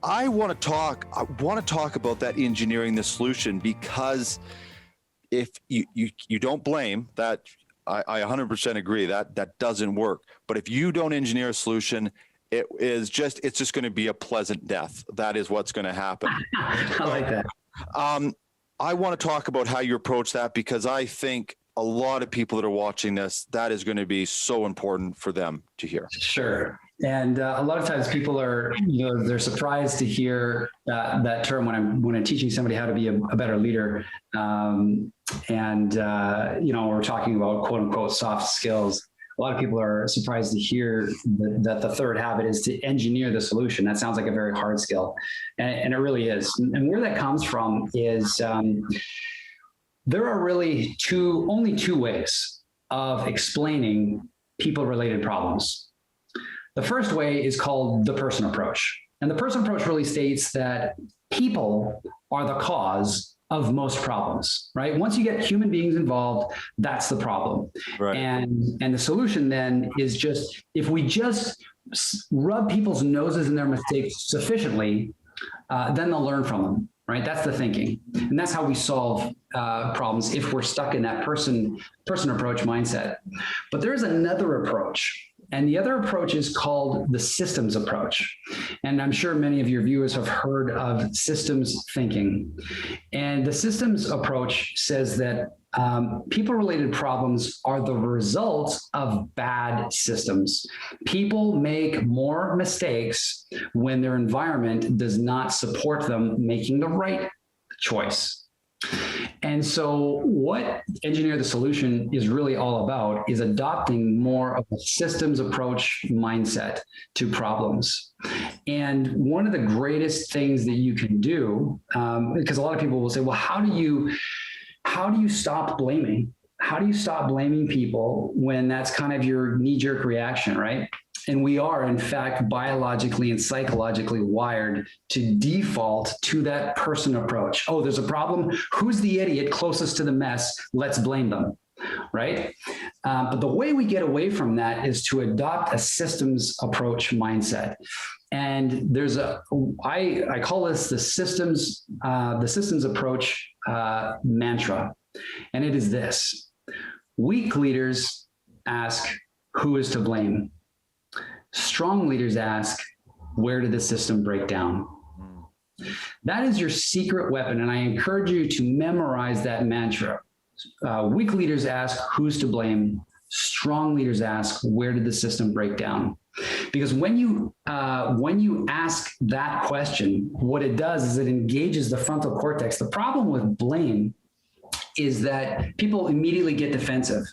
I want to talk about that engineering the solution, because if you don't blame that, I 100% agree that doesn't work. But if you don't engineer a solution, it's just going to be a pleasant death. That is what's going to happen. I like that. I want to talk about how you approach that, because I think a lot of people that are watching this, that is going to be so important for them to hear. Sure. And a lot of times people are, they're surprised to hear that term when I'm teaching somebody how to be a better leader. We're talking about quote unquote soft skills. A lot of people are surprised to hear that the third habit is to engineer the solution. That sounds like a very hard skill, and it really is. And where that comes from is there are really only two ways of explaining people-related problems. The first way is called the person approach. And the person approach really states that people are the cause of most problems, right? Once you get human beings involved, that's the problem. Right. And the solution then is just, if we just rub people's noses in their mistakes sufficiently, then they'll learn from them, right? That's the thinking. And that's how we solve problems if we're stuck in that person approach mindset. But there's another approach. And the other approach is called the systems approach. And I'm sure many of your viewers have heard of systems thinking. And the systems approach says that people-related problems are the result of bad systems. People make more mistakes when their environment does not support them making the right choice. And so what Engineer the Solution is really all about is adopting more of a systems approach mindset to problems. And one of the greatest things that you can do, because a lot of people will say, well, how do you stop blaming? How do you stop blaming people when that's kind of your knee-jerk reaction, right? And we are, in fact, biologically and psychologically wired to default to that person approach. Oh, there's a problem. Who's the idiot closest to the mess? Let's blame them, right? But the way we get away from that is to adopt a systems approach mindset. And there's I call this the systems approach mantra. And it is this: weak leaders ask, who is to blame? Strong leaders ask, where did the system break down? That is your secret weapon, and I encourage you to memorize that mantra. Weak leaders ask, who's to blame? Strong leaders ask, where did the system break down? Because when you ask that question, what it does is it engages the frontal cortex. The problem with blame is that people immediately get defensive,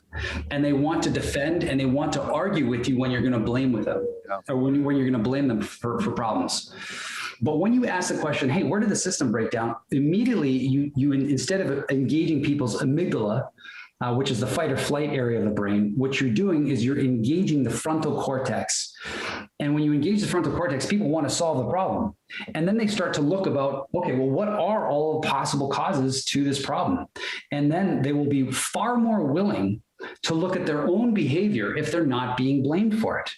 and they want to defend and they want to argue with you when you're going to blame with them, or when you're going to blame them for problems. But when you ask the question, hey, where did the system break down? Immediately, you instead of engaging people's amygdala, which is the fight or flight area of the brain, what you're doing is you're engaging the frontal cortex. And when you engage the frontal cortex, people want to solve the problem. And then they start to look about, okay, well, what are all possible causes to this problem? And then they will be far more willing to look at their own behavior if they're not being blamed for it.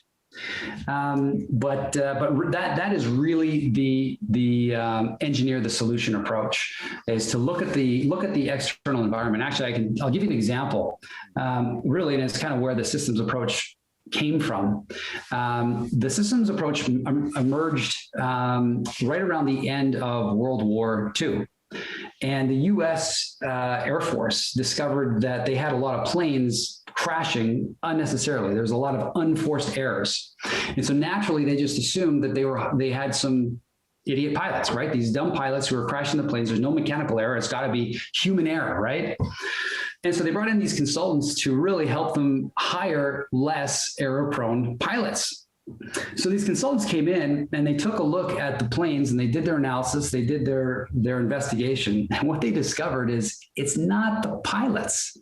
But that is really the engineer the solution approach, is to look at the external environment. Actually, I'll give you an example, really, and it's kind of where the systems approach came from. The systems approach emerged right around the end of World War II. And the U.S. Air Force discovered that they had a lot of planes crashing unnecessarily. There's a lot of unforced errors. And so naturally, they just assumed that they had some idiot pilots, right? These dumb pilots who are crashing the planes. There's no mechanical error. It's got to be human error, right? And so they brought in these consultants to really help them hire less error-prone pilots. So these consultants came in and they took a look at the planes and they did their analysis, they did their investigation. And what they discovered is it's not the pilots.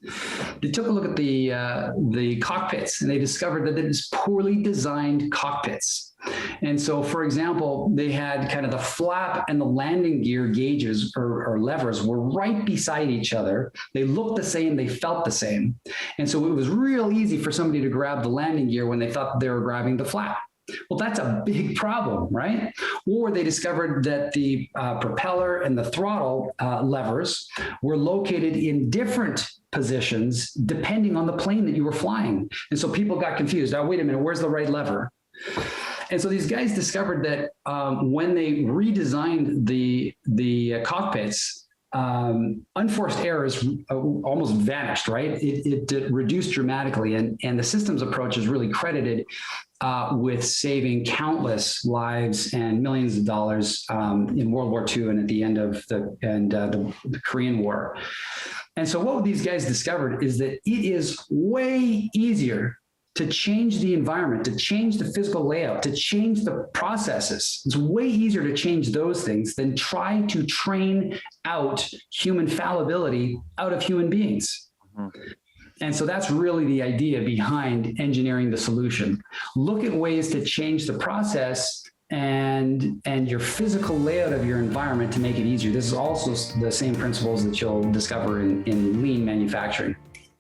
They took a look at the cockpits and they discovered that it is poorly designed cockpits. And so, for example, they had kind of the flap and the landing gear gauges or levers were right beside each other. They looked the same, they felt the same. And so it was real easy for somebody to grab the landing gear when they thought they were grabbing the flap. Well, that's a big problem, right? Or they discovered that the propeller and the throttle levers were located in different positions depending on the plane that you were flying. And so people got confused. Oh, wait a minute, where's the right lever? And so these guys discovered that when they redesigned the cockpits, unforced errors almost vanished, right? It reduced dramatically. And the systems approach is really credited with saving countless lives and millions of dollars in World War II and at the end of the Korean War. And so what these guys discovered is that it is way easier to change the environment, to change the physical layout, to change the processes. It's way easier to change those things than try to train out human fallibility out of human beings. And so that's really the idea behind engineering the solution. Look at ways to change the process and your physical layout of your environment to make it easier. This is also the same principles that you'll discover in lean manufacturing.